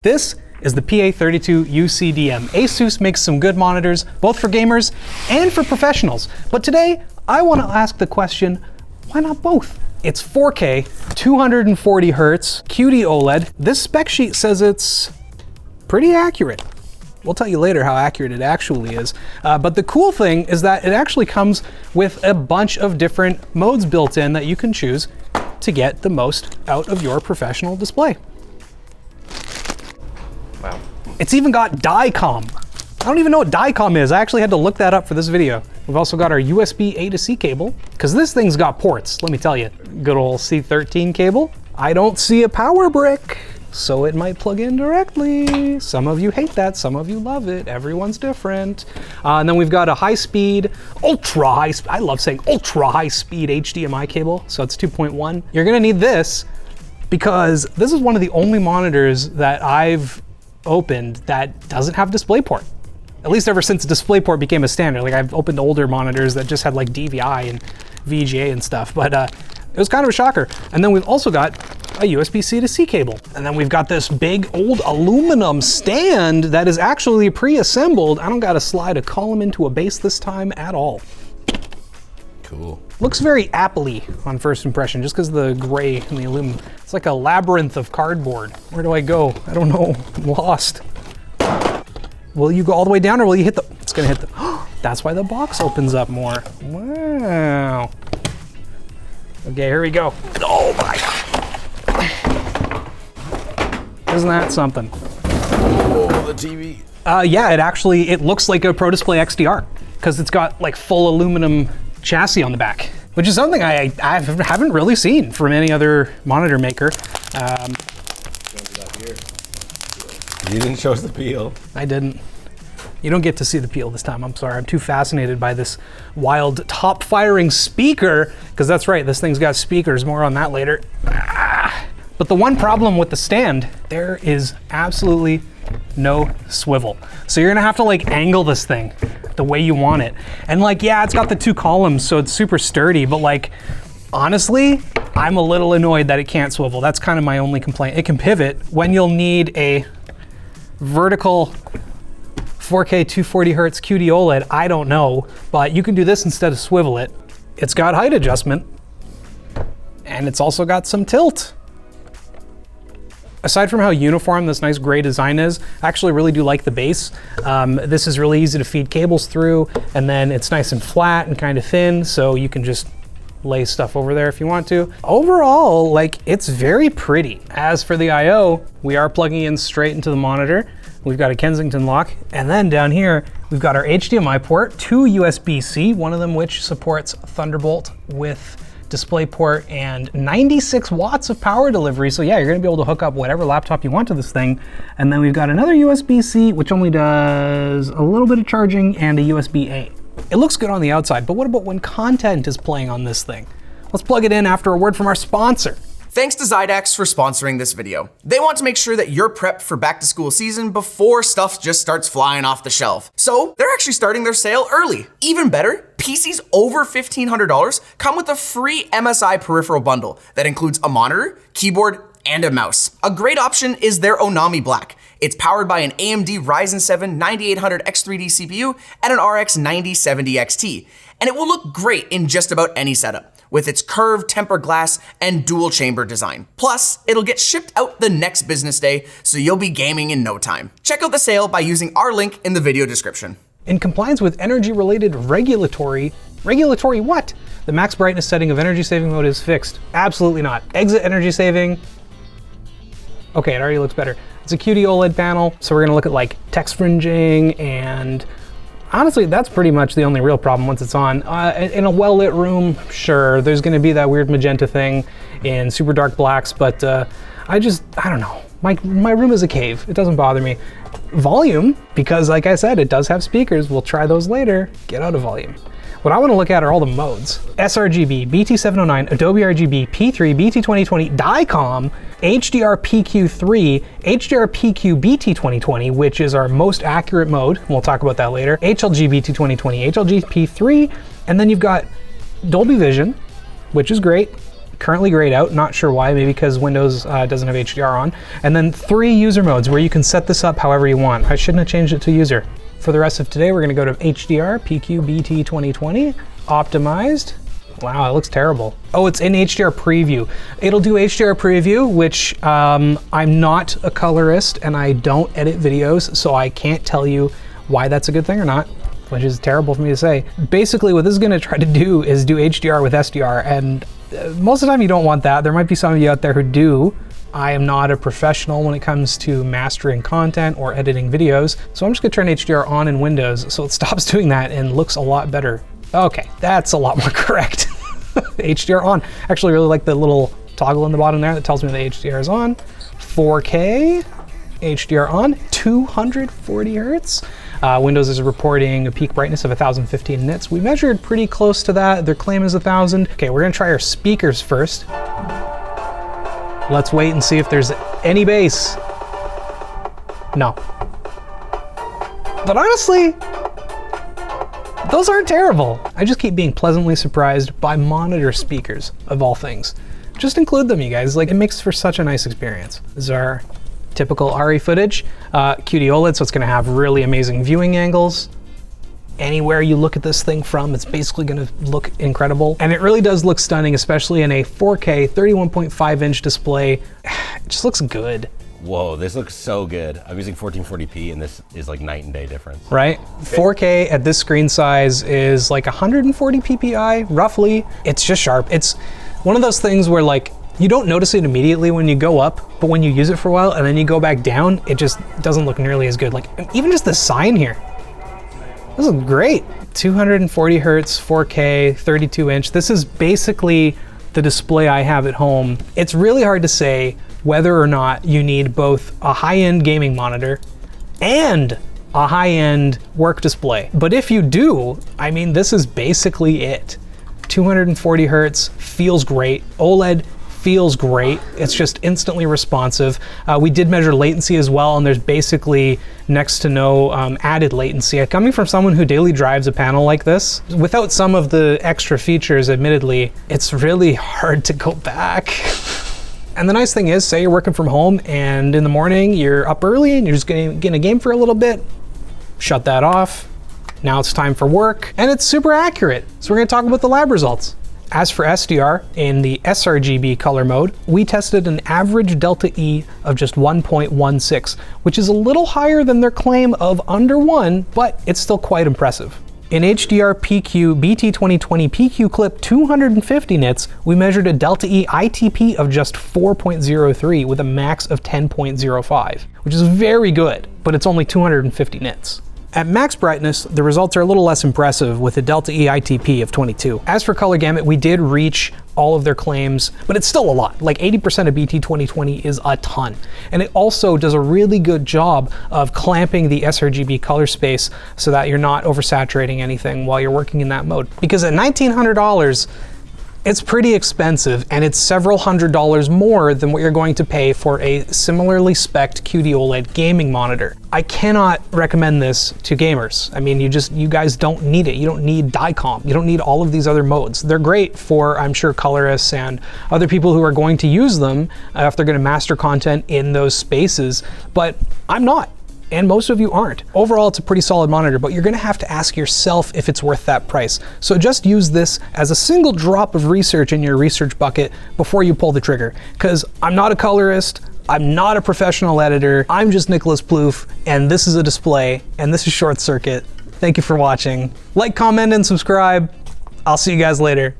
This is the PA32UCDM. ASUS makes some good monitors, both for gamers and for professionals. But today, I want to ask the question, why not both? It's 4K, 240 Hz, QD-OLED. This spec sheet says it's pretty accurate. We'll tell you later how accurate it actually is. But the cool thing is that it actually comes with a bunch of different modes built in that you can choose to get the most out of your professional display. Wow. It's even got DICOM. I don't even know what DICOM is. I actually had to look that up for this video. We've also got our USB A to C cable, because this thing's got ports, let me tell you. Good old C13 cable. I don't see a power brick, so it might plug in directly. Some of you hate that, some of you love it. Everyone's different. And then we've got a high-speed, ultra-high, I love saying ultra-high-speed HDMI cable, so it's 2.1. You're gonna need this because this is one of the only monitors that I've opened that doesn't have DisplayPort. At least ever since DisplayPort became a standard. Like, I've opened older monitors that just had like DVI and VGA and stuff, but it was kind of a shocker. And then we've also got a USB-C to C cable. And then we've got this big old aluminum stand that is actually pre-assembled. I don't gotta slide a column into a base this time at all. Cool. Looks very Apple-y on first impression, just because of the gray and the aluminum. It's like a labyrinth of cardboard. Where do I go? I don't know, I'm lost. Will you go all the way down or will you hit the, it's gonna hit the, that's why the box opens up more. Wow. Okay, here we go. Oh my God. Isn't that something? Oh, the TV. Yeah, it looks like a Pro Display XDR because it's got like full aluminum chassis on the back, which is something I haven't really seen from any other monitor maker. You didn't show us the peel. I didn't. You don't get to see the peel this time, I'm sorry. I'm too fascinated by this wild top firing speaker, because that's right, this thing's got speakers, more on that later. But the one problem with the stand, there is absolutely no swivel. So you're gonna have to like angle this thing the way you want it. And like, yeah, it's got the two columns, so it's super sturdy, but like, honestly, I'm a little annoyed that it can't swivel. That's kind of my only complaint. It can pivot when you'll need a vertical 4K 240 Hz QD OLED, I don't know, but you can do this instead of swivel it. It's got height adjustment, and it's also got some tilt. Aside from how uniform this nice gray design is, I actually really do like the base. This is really easy to feed cables through, and then it's nice and flat and kind of thin, so you can just lay stuff over there if you want to. Overall, like, it's very pretty. As for the I/O, we are plugging in straight into the monitor. We've got a Kensington lock, and then down here, we've got our HDMI port, two USB-C, one of them which supports Thunderbolt with DisplayPort and 96 watts of power delivery. So yeah, you're gonna be able to hook up whatever laptop you want to this thing. And then we've got another USB-C, which only does a little bit of charging, and a USB-A. It looks good on the outside, but what about when content is playing on this thing? Let's plug it in after a word from our sponsor. Thanks to Xidax for sponsoring this video. They want to make sure that you're prepped for back to school season before stuff just starts flying off the shelf. So they're actually starting their sale early. Even better, PCs over $1,500 come with a free MSI peripheral bundle that includes a monitor, keyboard, and a mouse. A great option is their Onami Black. It's powered by an AMD Ryzen 7 9800X3D CPU and an RX 9070 XT, and it will look great in just about any setup with its curved tempered glass and dual chamber design. Plus, it'll get shipped out the next business day, so you'll be gaming in no time. Check out the sale by using our link in the video description. In compliance with energy-related regulatory what? The max brightness setting of energy saving mode is fixed. Absolutely not. Exit energy saving. Okay, it already looks better. It's a QD OLED panel, so we're gonna look at like text fringing, and honestly, that's pretty much the only real problem once it's on. In a well-lit room, sure, there's gonna be that weird magenta thing in super dark blacks, but I don't know. My room is a cave, it doesn't bother me. Volume, because like I said, it does have speakers, we'll try those later, get out of volume. What I want to look at are all the modes. sRGB, BT709, Adobe RGB, P3, BT2020, DICOM, HDR PQ3, HDR PQ BT2020, which is our most accurate mode. We'll talk about that later. HLG BT2020, HLG P3, and then you've got Dolby Vision, which is great. currently grayed out, not sure why, maybe because Windows doesn't have HDR on. And then 3 user modes where you can set this up however you want. I shouldn't have changed it to user. For the rest of today, we're gonna go to HDR, PQ BT 2020, optimized. Wow, it looks terrible. Oh, it's in HDR preview. It'll do HDR preview, which I'm not a colorist and I don't edit videos, so I can't tell you why that's a good thing or not, which is terrible for me to say. Basically, what this is gonna try to do is do HDR with SDR, and most of the time you don't want that. There might be some of you out there who do. I am not a professional when it comes to mastering content or editing videos, so I'm just gonna turn HDR on in Windows so it stops doing that and looks a lot better. Okay, that's a lot more correct. HDR on. Actually, really like the little toggle in the bottom there that tells me the HDR is on. 4K, HDR on, 240 hertz. Windows is reporting a peak brightness of 1015 nits. We measured pretty close to that. Their claim is 1000. Okay, we're gonna try our speakers first. Let's wait and see if there's any bass. No. But honestly, those aren't terrible. I just keep being pleasantly surprised by monitor speakers, of all things. Just include them, you guys. Like, it makes for such a nice experience. This is our typical RE footage. QD-OLED, so it's gonna have really amazing viewing angles. Anywhere you look at this thing from, it's basically gonna look incredible. And it really does look stunning, especially in a 4K 31.5-inch display. It just looks good. Whoa, this looks so good. I'm using 1440p and this is like night and day difference. Right? 4K at this screen size is like 140 ppi, roughly. It's just sharp. It's one of those things where like, you don't notice it immediately when you go up, but when you use it for a while and then you go back down, it just doesn't look nearly as good. Like, even just the sign here. This is great. 240 hertz, 4K, 32-inch. This is basically the display I have at home. It's really hard to say whether or not you need both a high-end gaming monitor and a high-end work display. But if you do, I mean, this is basically it. 240 hertz, feels great. OLED feels great. It's just instantly responsive. We did measure latency as well, and there's basically next to no added latency. Coming from someone who daily drives a panel like this, without some of the extra features, admittedly, it's really hard to go back. And the nice thing is, say you're working from home and in the morning you're up early and you're just gonna get in a game for a little bit, shut that off. Now it's time for work, and it's super accurate. So we're gonna talk about the lab results. As for SDR, in the sRGB color mode, we tested an average delta E of just 1.16, which is a little higher than their claim of under 1, but it's still quite impressive. In HDR PQ BT 2020 PQ clip 250 nits, we measured a delta E ITP of just 4.03 with a max of 10.05, which is very good, but it's only 250 nits. At max brightness, the results are a little less impressive with a delta E ITP of 22. As for color gamut, we did reach all of their claims, but it's still a lot. Like 80% of BT 2020 is a ton. And it also does a really good job of clamping the sRGB color space so that you're not oversaturating anything while you're working in that mode. Because at $1,900, it's pretty expensive, and it's several $100s more than what you're going to pay for a similarly spec'd QD-OLED gaming monitor. I cannot recommend this to gamers. I mean, you guys don't need it. You don't need DICOM. You don't need all of these other modes. They're great for, I'm sure, colorists and other people who are going to use them if they're gonna master content in those spaces, but I'm not. And most of you aren't. Overall, it's a pretty solid monitor, but you're gonna have to ask yourself if it's worth that price. So just use this as a single drop of research in your research bucket before you pull the trigger. Because I'm not a colorist, I'm not a professional editor, I'm just Nicholas Plouffe, and this is a display, and this is ShortCircuit. Thank you for watching. Like, comment, and subscribe. I'll see you guys later.